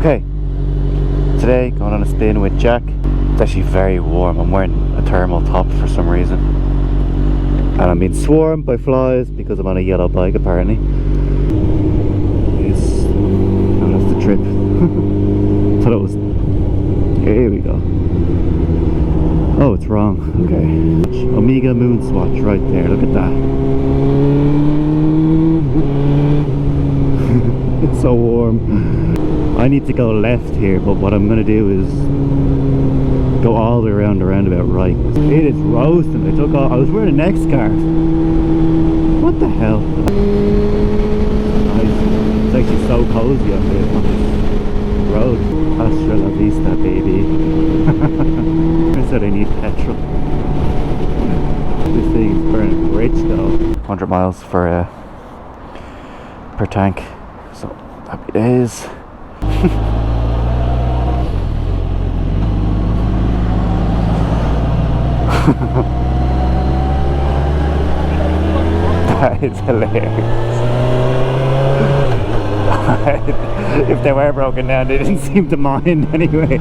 Okay, today going on a spin with Jack. It's actually very warm. I'm wearing a thermal top for some reason, and I'm being swarmed by flies because I'm on a yellow bike apparently. Oh, that's the trip. Thought it was. Here we go. Oh, it's wrong. Okay. Omega moonswatch right there. Look at that. It's so warm. I need to go left here, but what I'm going to do is go all the way around the roundabout right. It is roasting. I was wearing a neck scarf. What the hell? Nice. It's actually so cozy on this road. Hasta la vista, baby. I said I need petrol. This thing is burning rich though. 100 miles per tank. So happy days. That is hilarious. If they were broken down, they didn't seem to mind anyway.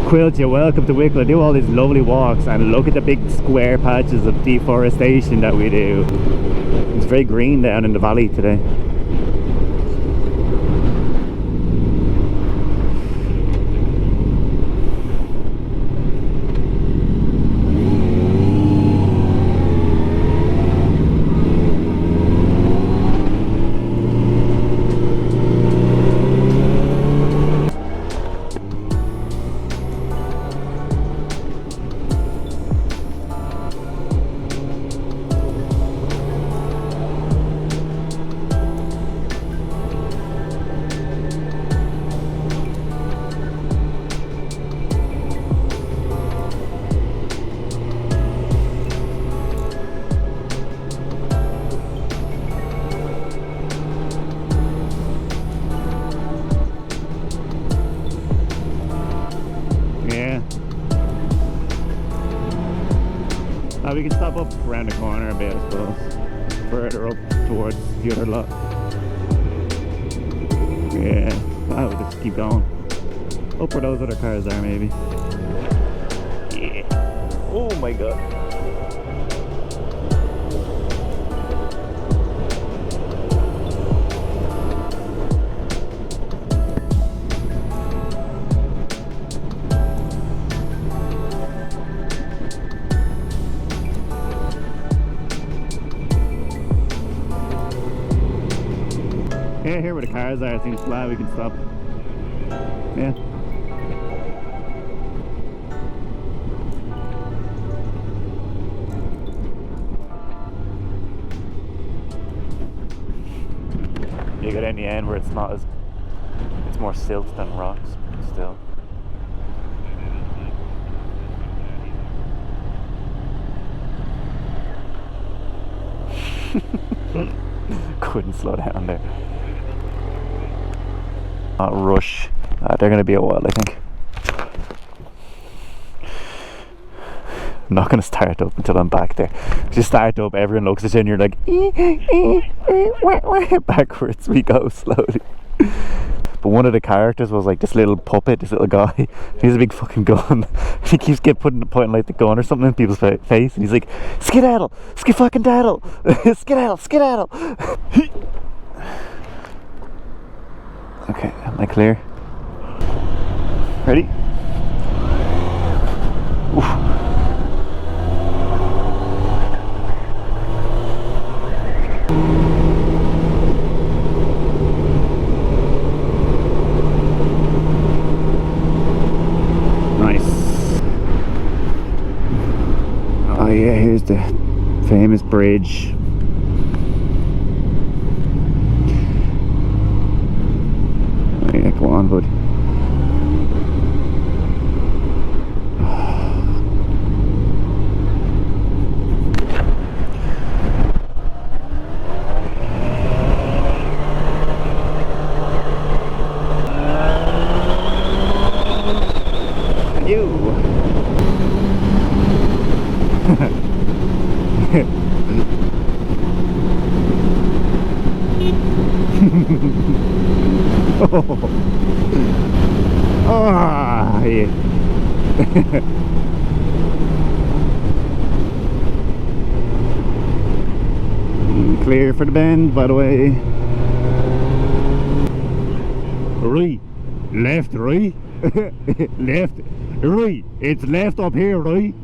Quilt, you're welcome to Wicklow. I do all these lovely walks and look at the big square patches of deforestation that we do. It's very green down in the valley today. We can stop up around the corner a bit, I suppose. Further up towards the other lot. Yeah, I'll just keep going. Up where those other cars are, maybe. Yeah. Oh my god. Yeah, here where the cars are, it seems flat, we can stop. Yeah. You get in the end where it's not as, it's more silt than rocks, but still. Couldn't slow down there. Not rush. They're going to be a while, I think. I'm not going to start up until I'm back there. Just start up, everyone looks at you and you're like backwards we go slowly. But one of the characters was like this little puppet, this little guy. He has a big fucking gun. He keeps pointing like the gun or something in people's face, and he's like, skedaddle, fucking daddle, skedaddle. Okay, am I clear? Ready? Oof. Nice. Oh yeah, here's the famous bridge. Yeah, go on, bud. Oh. Oh, yeah. Clear for the bend, by the way. Right, left, right, left, right. It's left up here, right.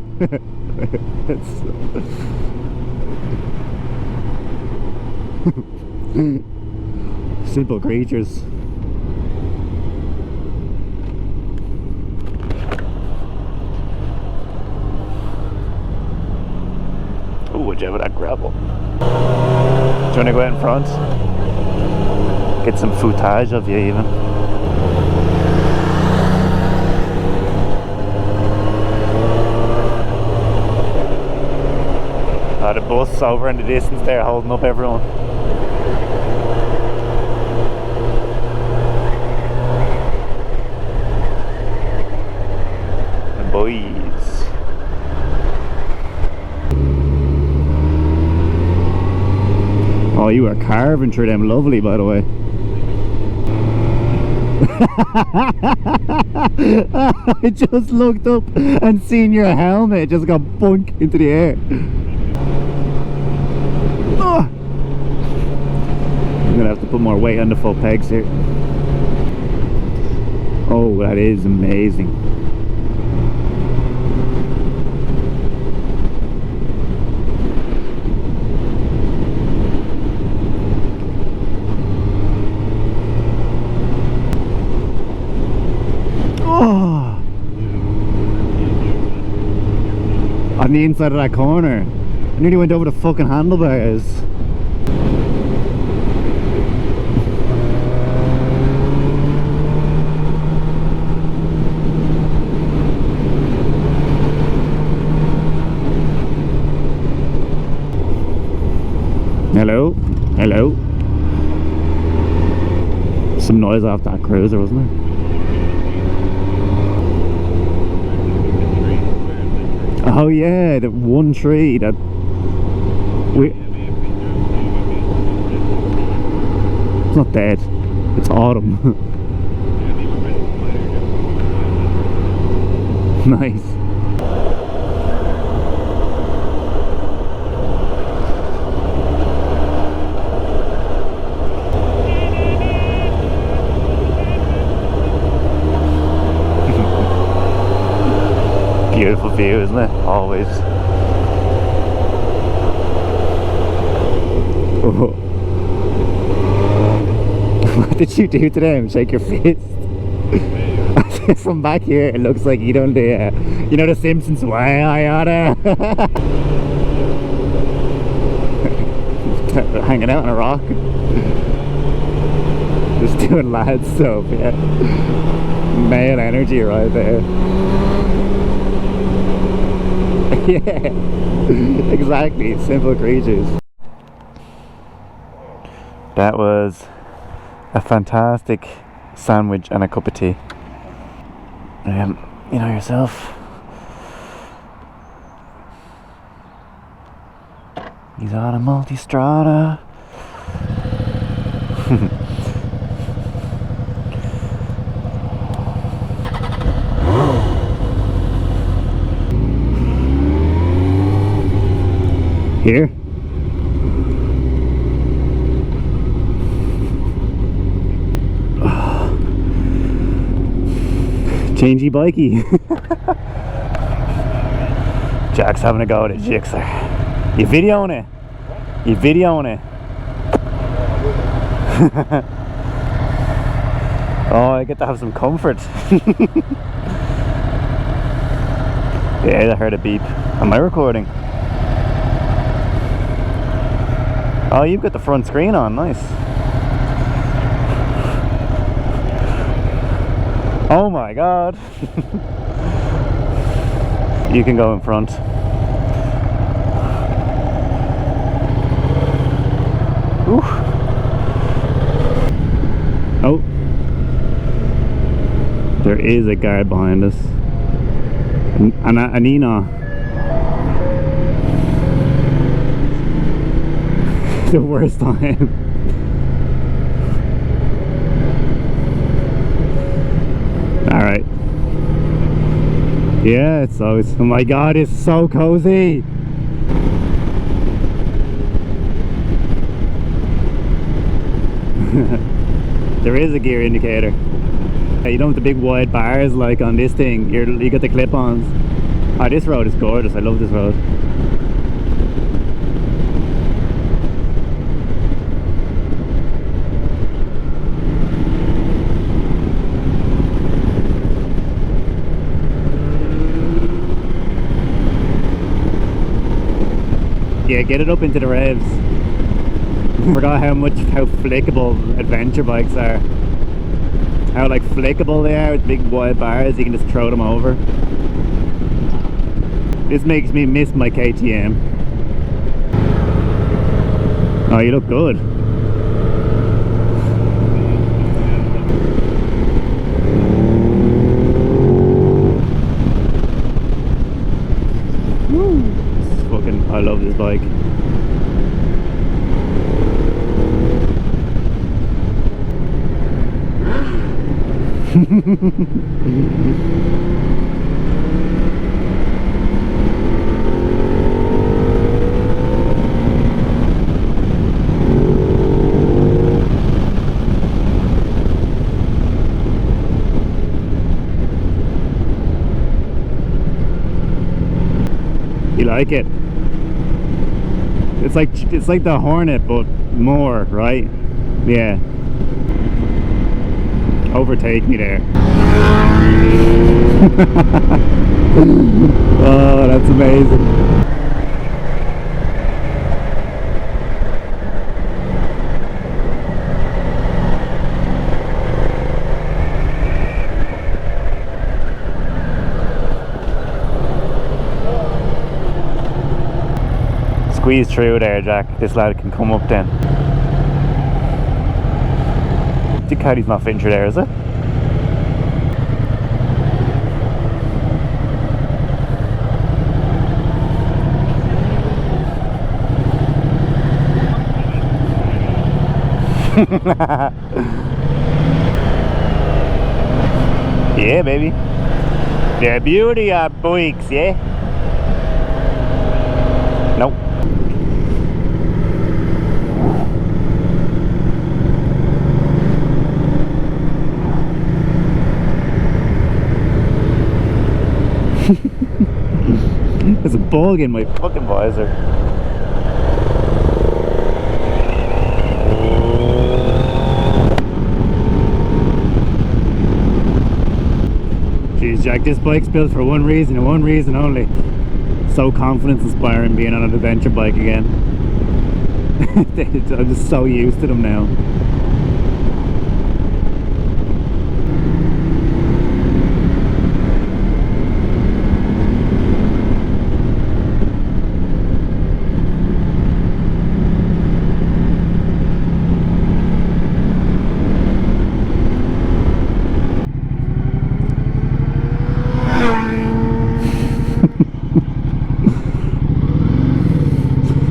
Simple creatures. Oh, watch out with that gravel. Do you want to go out in front? Get some footage of you even. The bus over in the distance there holding up everyone. The boys. Oh, you were carving through them lovely, by the way. I just looked up and seen your helmet just got bunk into the air. Oh. I'm gonna have to put more weight on the full pegs here. Oh, that is amazing. Oh, on the inside of that corner. I nearly went over the fucking handlebars. Hello? Hello? Some noise off that cruiser, wasn't there? Oh yeah, that one tree that it's not dead, it's autumn. Nice. Beautiful view, isn't it? Always. Oh. What did you do to them? Shake your fist? From back here, it looks like you don't do, you know the Simpsons, why I oughta. Hanging out on a rock. Just doing lad stuff, yeah. Male energy right there. Yeah, exactly. Simple creatures. That was a fantastic sandwich and a cup of tea. You know yourself. He's on a Multistrada. Here. Changey bikey. Jack's having a go at a GSXR. You videoing it? You videoing it? Oh, I get to have some comfort. Yeah, I heard a beep. Am I recording? Oh, you've got the front screen on, nice. Oh my god. You can go in front. Ooh. Oh. There is a guard behind us. Anina. The worst time. Alright. Yeah, it's so, oh my god, it's so cozy. There is a gear indicator. You don't have the big wide bars like on this thing. You got the clip-ons. Oh, this road is gorgeous. I love this road. Yeah, get it up into the revs. Forgot how flickable adventure bikes are. How like flickable they are with big wide bars. You can just throw them over. This makes me miss my KTM. Oh, you look good. I love this bike. You like it? It's like the Hornet, but more, right? Yeah. Overtake me there. Oh, that's amazing. Squeeze through there, Jack. This lad can come up then. Ducati's not fitting through there, is it? Yeah, baby. The beauty of bikes, yeah? Nope. There's a bug in my fucking visor. Jeez, Jack, this bike's built for one reason and one reason only. So confidence inspiring being on an adventure bike again. I'm just so used to them now.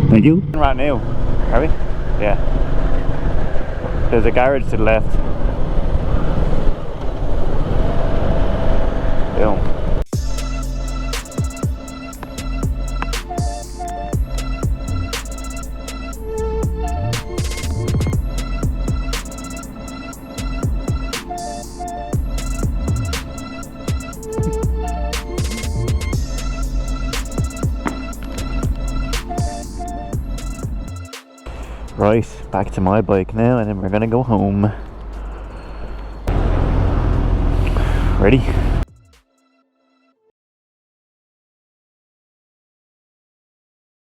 Thank you. Right now, are we? Yeah. There's a garage to the left. Boom. Right, back to my bike now, and then we're gonna go home. Ready?